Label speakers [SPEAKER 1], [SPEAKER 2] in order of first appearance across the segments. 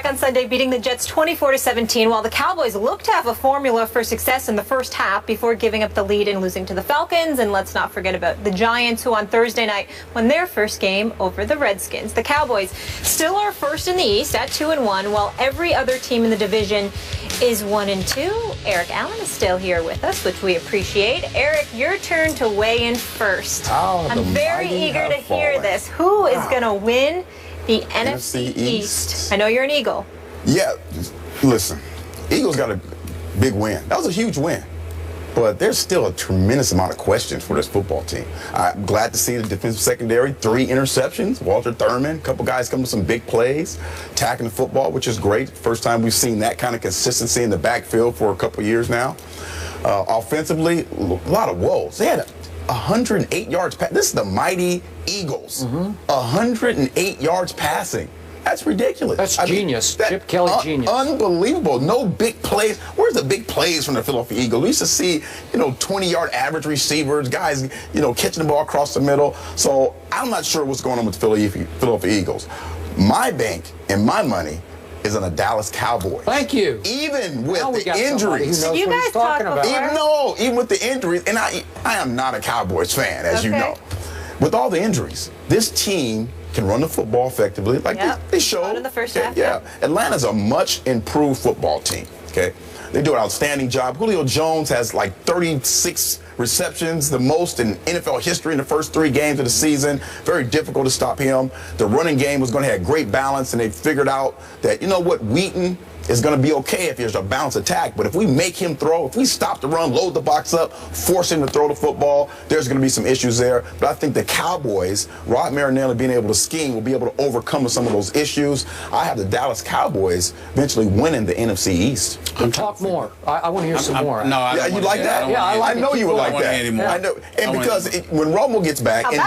[SPEAKER 1] back on Sunday, beating the Jets 24-17, while the Cowboys looked to have a formula for success in the first half before giving up the lead and losing to the Falcons. And let's not forget about the Giants, who on Thursday night won their first game over the Redskins. The Cowboys still are first in the East at 2-1, while every other team in the division is 1-2. Eric Allen is still here with us, which we appreciate. Eric, your turn to weigh in first. I'm very eager to hear this. Who is going to win the NFC East? I know you're an Eagle.
[SPEAKER 2] Yeah, listen, Eagles got a big win. That was a huge win. But there's still a tremendous amount of questions for this football team. I'm glad to see the defensive secondary, 3 interceptions. Walter Thurman, a couple guys coming with some big plays, attacking the football, which is great. First time we've seen that kind of consistency in the backfield for a couple years now. Offensively, a lot of woes. They had 108 yards. This is the mighty Eagles. 108 yards passing. That's ridiculous.
[SPEAKER 3] That's genius. Chip Kelly, genius.
[SPEAKER 2] Unbelievable. No big plays. Where's the big plays from the Philadelphia Eagles? We used to see, 20-yard average receivers, guys, catching the ball across the middle. So I'm not sure what's going on with the Philadelphia Eagles. My bank and my money is on the Dallas Cowboys.
[SPEAKER 3] Thank you.
[SPEAKER 2] Even with the injuries.
[SPEAKER 1] You guys talking about?
[SPEAKER 2] Even with the injuries. And I am not a Cowboys fan, as you know. With all the injuries, this team can run the football effectively, like they showed
[SPEAKER 1] in the first half.
[SPEAKER 2] Yeah, Atlanta's a much improved football team. Okay, they do an outstanding job. Julio Jones has like 36 receptions, the most in NFL history in the first 3 games of the season. Very difficult to stop him. The running game was going to have great balance, and they figured out that Wheaton is going to be okay if there's a balanced attack. But if we make him throw, if we stop the run, load the box up, force him to throw the football, there's going to be some issues there. But I think the Cowboys, Rod Marinelli being able to scheme, will be able to overcome some of those issues. I have the Dallas Cowboys eventually winning the NFC East.
[SPEAKER 3] Talk more. I want to hear some more.
[SPEAKER 4] No, I don't
[SPEAKER 2] you like that?
[SPEAKER 3] Yeah,
[SPEAKER 2] I know you would like that.
[SPEAKER 4] I
[SPEAKER 2] know. And because when Romo gets back, and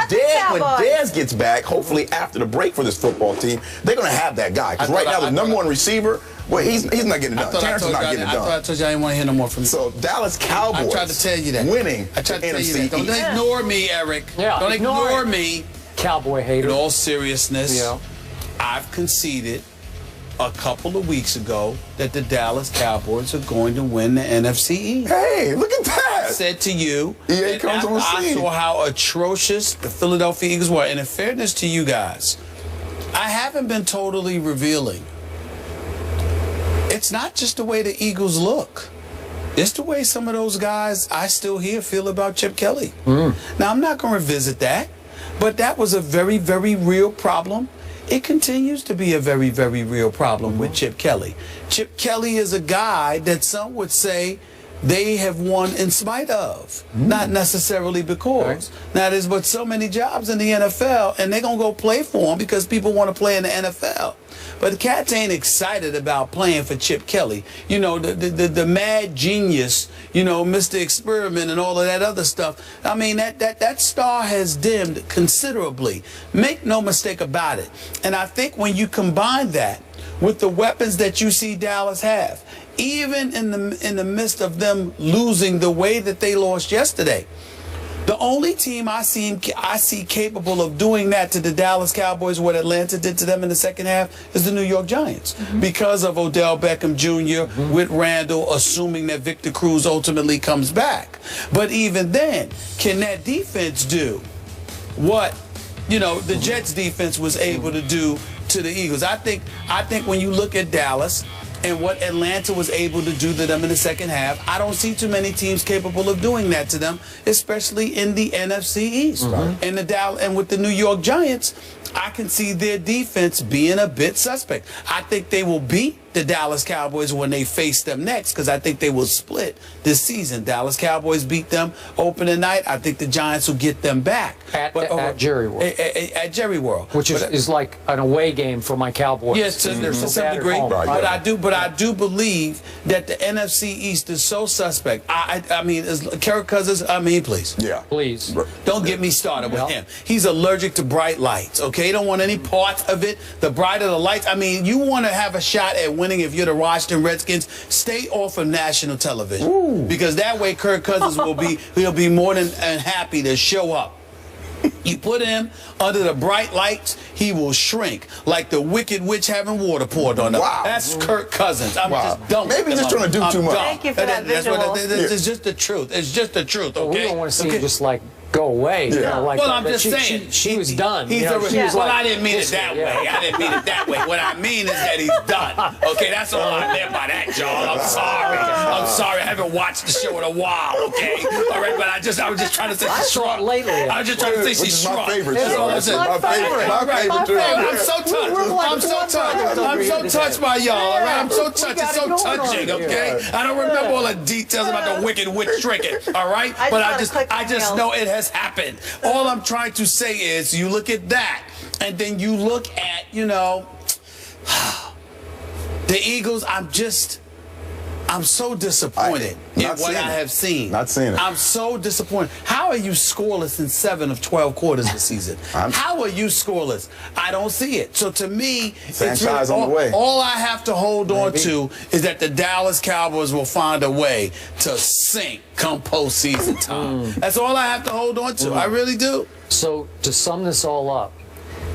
[SPEAKER 2] when Dez gets back, hopefully after the break for this football team, they're going to have that guy. Because right now, the number 1 receiver, well, he's not getting it done. Terrence is not getting it done.
[SPEAKER 4] I thought I told you I didn't want to hear no more from you.
[SPEAKER 2] So Dallas Cowboys.
[SPEAKER 4] I tried to tell you that.
[SPEAKER 2] Winning.
[SPEAKER 4] I tried to tell you
[SPEAKER 2] NFC
[SPEAKER 4] that. Don't ignore me, Eric.
[SPEAKER 3] Yeah,
[SPEAKER 4] Don't ignore me.
[SPEAKER 3] Cowboy hater.
[SPEAKER 4] In all seriousness, I've conceded a couple of weeks ago that the Dallas Cowboys are going to win the NFC East.
[SPEAKER 2] Hey, look at that.
[SPEAKER 4] I said to you,
[SPEAKER 2] EA comes on the
[SPEAKER 4] I
[SPEAKER 2] scene.
[SPEAKER 4] saw how atrocious the Philadelphia Eagles were. And in fairness to you guys, I haven't been totally revealing. It's not just the way the Eagles look. It's the way some of those guys I still hear feel about Chip Kelly. Now, I'm not going to revisit that, but that was a very, very real problem. It continues to be a very, very real problem with Chip Kelly. Chip Kelly is a guy that some would say they have won in spite of, not necessarily because. Now, there's but so many jobs in the NFL, and they're going to go play for him because people want to play in the NFL. But the Cats ain't excited about playing for Chip Kelly. The mad genius, Mr. Experiment and all of that other stuff. I mean, that star has dimmed considerably. Make no mistake about it. And I think when you combine that with the weapons that you see Dallas have, even in the midst of them losing the way that they lost yesterday, the only team I see capable of doing that to the Dallas Cowboys, what Atlanta did to them in the second half, is the New York Giants. Because of Odell Beckham Jr. With Randall, assuming that Victor Cruz ultimately comes back. But even then, can that defense do what the Jets defense was able to do to the Eagles? I think when you look at Dallas and what Atlanta was able to do to them in the second half, I don't see too many teams capable of doing that to them, especially in the NFC East. And with the New York Giants, I can see their defense being a bit suspect. I think they will beat the Dallas Cowboys when they face them next, because I think they will split this season. Dallas Cowboys beat them opening night. I think the Giants will get them back.
[SPEAKER 3] At Jerry World.
[SPEAKER 4] At Jerry World.
[SPEAKER 3] Which is like an away game for my Cowboys.
[SPEAKER 4] Yes, to some degree. But I do believe that the NFC East is so suspect. I mean, Kirk Cousins, please.
[SPEAKER 2] Yeah.
[SPEAKER 3] Please.
[SPEAKER 4] Don't get me started with him. He's allergic to bright lights, okay? He don't want any part of it. The brighter the lights. I mean, you want to have a shot at winning if you're the Washington Redskins, stay off of national television. Because that way Kirk Cousins will be more than happy to show up. You put him under the bright lights, he will shrink like the wicked witch having water poured on him.
[SPEAKER 2] Wow.
[SPEAKER 4] That's Kirk Cousins. I'm just done.
[SPEAKER 2] Maybe he's just trying to do too much.
[SPEAKER 1] Thank you for that visual.
[SPEAKER 4] It's just the truth. It's just the truth, okay?
[SPEAKER 3] We don't want to see him just like go away. You know, like
[SPEAKER 4] well,
[SPEAKER 3] that.
[SPEAKER 4] I'm just saying.
[SPEAKER 3] She was done.
[SPEAKER 4] He's
[SPEAKER 3] She was
[SPEAKER 4] well,
[SPEAKER 3] like,
[SPEAKER 4] I didn't mean it that way. I didn't mean it that way. What I mean is that he's done. Okay, that's all I meant by that, y'all. I'm sorry. I'm sorry. I haven't watched the show in a while, okay? All right, but I was just trying to say she's
[SPEAKER 3] saw it
[SPEAKER 4] shrunk.
[SPEAKER 3] lately.
[SPEAKER 4] I was just trying to say she's shrunk.
[SPEAKER 2] My favorite
[SPEAKER 4] That's
[SPEAKER 2] show.
[SPEAKER 4] all I'm
[SPEAKER 2] That's
[SPEAKER 4] saying.
[SPEAKER 2] my favorite. My favorite too.
[SPEAKER 4] I'm so touched. I'm so touched. I'm so touched by y'all, all right? I'm so touched. It's so touching, okay? I don't remember all the details about the wicked witch shrinking, all right? But I just know it has happened. All I'm trying to say is you look at that, and then you look at, you know, the Eagles. I'm so disappointed in what I have seen.
[SPEAKER 2] Not seeing it.
[SPEAKER 4] I'm so disappointed. How are you scoreless in 7 of 12 quarters this season? How are you scoreless? I don't see it. So to me,
[SPEAKER 2] franchise on the way.
[SPEAKER 4] All I have to hold on to is that the Dallas Cowboys will find a way to sink come postseason time. That's all I have to hold on to. I really do.
[SPEAKER 3] So to sum this all up,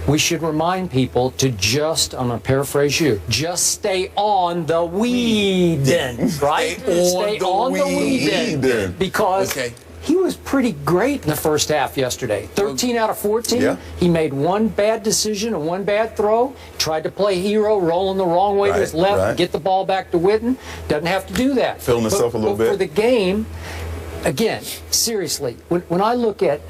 [SPEAKER 3] we should remind people to just, I'm going to paraphrase you, just stay on the weedin', right? Stay on the weedin'. Because he was pretty great in the first half yesterday. 13 out of 14. Yeah. He made one bad decision and one bad throw. Tried to play hero, rolling the wrong way to his left, get the ball back to Witten. Doesn't have to do that.
[SPEAKER 2] Feeling himself a little bit.
[SPEAKER 3] For the game, again, seriously, when I look at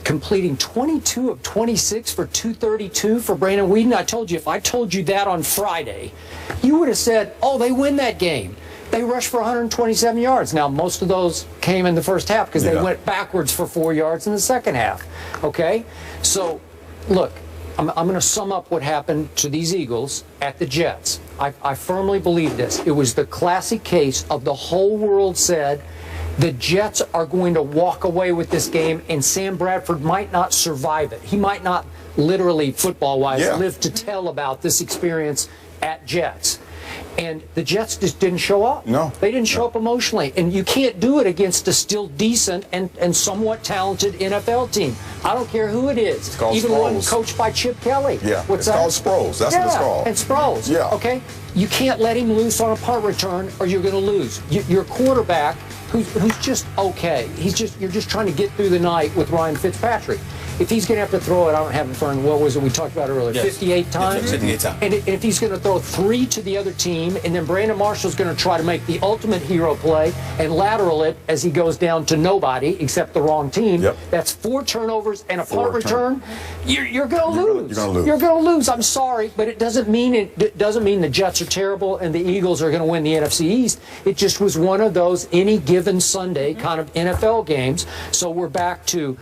[SPEAKER 3] completing 22 of 26 for 232 for Brandon Weeden. I told you, if I told you that on Friday, you would have said, oh, they win that game. They rushed for 127 yards. Now, most of those came in the first half because they went backwards for 4 yards in the second half. Okay? So, look, I'm going to sum up what happened to these Eagles at the Jets. I firmly believe this. It was the classic case of the whole world said, the Jets are going to walk away with this game, and Sam Bradford might not survive it. He might not literally, football-wise, live to tell about this experience at Jets. And the Jets just didn't show up.
[SPEAKER 2] No.
[SPEAKER 3] They didn't show up emotionally. And you can't do it against a still decent and somewhat talented NFL team. I don't care who it is.
[SPEAKER 2] It's called
[SPEAKER 3] even
[SPEAKER 2] Sproles.
[SPEAKER 3] one coached by Chip Kelly.
[SPEAKER 2] Yeah.
[SPEAKER 3] What's
[SPEAKER 2] it's called Sproles. That's what it's called.
[SPEAKER 3] And Sproles.
[SPEAKER 2] Yeah.
[SPEAKER 3] Okay? You can't let him loose on a punt return or you're going to lose. Your quarterback, who's just okay. You're just trying to get through the night with Ryan Fitzpatrick. If he's going to have to throw it, I don't have in front of what was it we talked about earlier, 58 times?
[SPEAKER 4] Yes, 58 times.
[SPEAKER 3] And if he's going to throw 3 to the other team, and then Brandon Marshall's going to try to make the ultimate hero play and lateral it as he goes down to nobody except the wrong team, that's 4 turnovers and a punt return. You're going to lose. You're going to lose. I'm sorry, but it doesn't mean the Jets are terrible and the Eagles are going to win the NFC East. It just was one of those any given Sunday kind of NFL games. So we're back to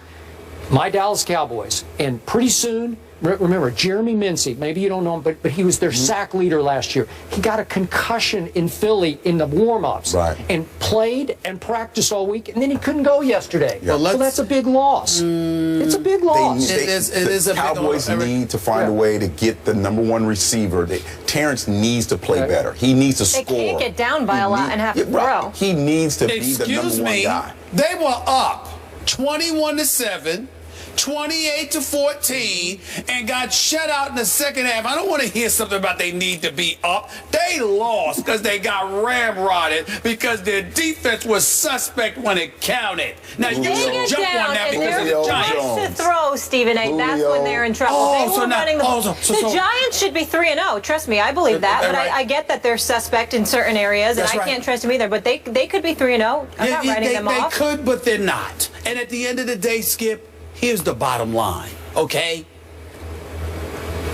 [SPEAKER 3] my Dallas Cowboys, and pretty soon, remember, Jeremy Mincey, maybe you don't know him, but he was their sack leader last year. He got a concussion in Philly in the warm-ups and played and practiced all week, and then he couldn't go yesterday. So that's a big loss. It's a big loss.
[SPEAKER 4] It is a
[SPEAKER 2] Cowboys need to find a way to get the #1 receiver. Terrence needs to play better. He needs to score.
[SPEAKER 1] They can't get down by a lot and have to throw.
[SPEAKER 2] He needs to be the #1 guy.
[SPEAKER 4] They were up 21-7. 28-14 and got shut out in the second half. I don't want to hear something about they need to be up. They lost because they got ramrodded because their defense was suspect when it counted. Now you can jump on that because of the Giants.
[SPEAKER 1] To throw, Stephen A. That's when they're in trouble. The Giants should be 3-0. Trust me, I believe that. But I get that they're suspect in certain areas, and I can't trust them either. But they could be 3-0. I'm not writing them off.
[SPEAKER 4] They could, but they're not. And at the end of the day, Skip, here's the bottom line, okay?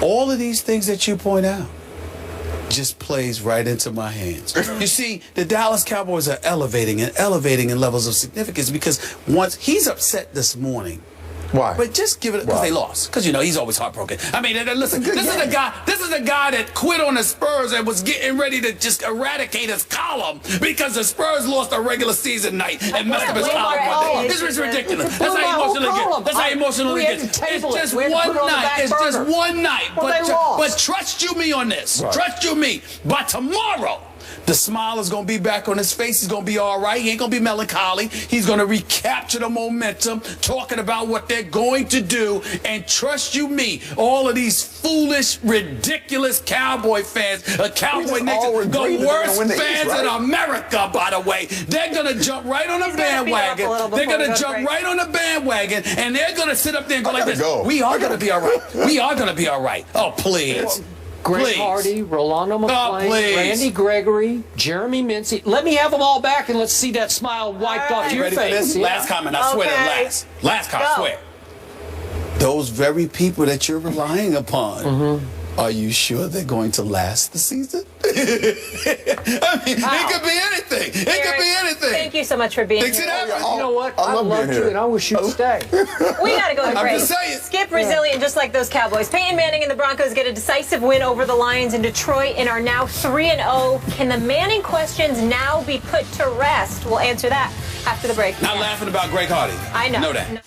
[SPEAKER 4] All of these things that you point out just plays right into my hands. You see, the Dallas Cowboys are elevating in levels of significance because once he's upset this morning.
[SPEAKER 2] Why?
[SPEAKER 4] But just give it because they lost. Because you know he's always heartbroken. I mean, listen, this is the guy. This is the guy that quit on the Spurs and was getting ready to just eradicate his column because the Spurs lost a regular season night and messed up his column one day. This is ridiculous. That's how emotional it gets. That's how emotional it gets. It's just one night. It's just one night. But trust you me on this. Trust you me. By tomorrow, The smile is going to be back on his face. He's going to be all right. He ain't going to be melancholy. He's going to recapture the momentum, talking about what they're going to do. And trust you me, all of these foolish, ridiculous Cowboy fans, Cowboy Nation, the worst fans in America, by the way, they're going to jump right on the bandwagon. They're going to jump right on the bandwagon, and they're going to sit up there and go like this. We are going to be all right. We are going to be all right. Oh, please.
[SPEAKER 3] Greg Hardy, Rolando McClain, Randy Gregory, Jeremy Mincy. Let me have them all back and let's see that smile wiped off your face.
[SPEAKER 4] Last comment, I swear to last comment, I swear. Those very people that you're relying upon, are you sure they're going to last the season? I mean, it could be anything. It could be anything.
[SPEAKER 1] Thank you so much for being here.
[SPEAKER 3] You know what? I love you, and I wish you'd stay.
[SPEAKER 1] We got to go to break.
[SPEAKER 4] I'm just saying.
[SPEAKER 1] Skip resilient, just like those Cowboys. Peyton Manning and the Broncos get a decisive win over the Lions in Detroit and are now 3-0. Can the Manning questions now be put to rest? We'll answer that after the break.
[SPEAKER 4] Not laughing about Greg Hardy.
[SPEAKER 1] I know.
[SPEAKER 4] Know that.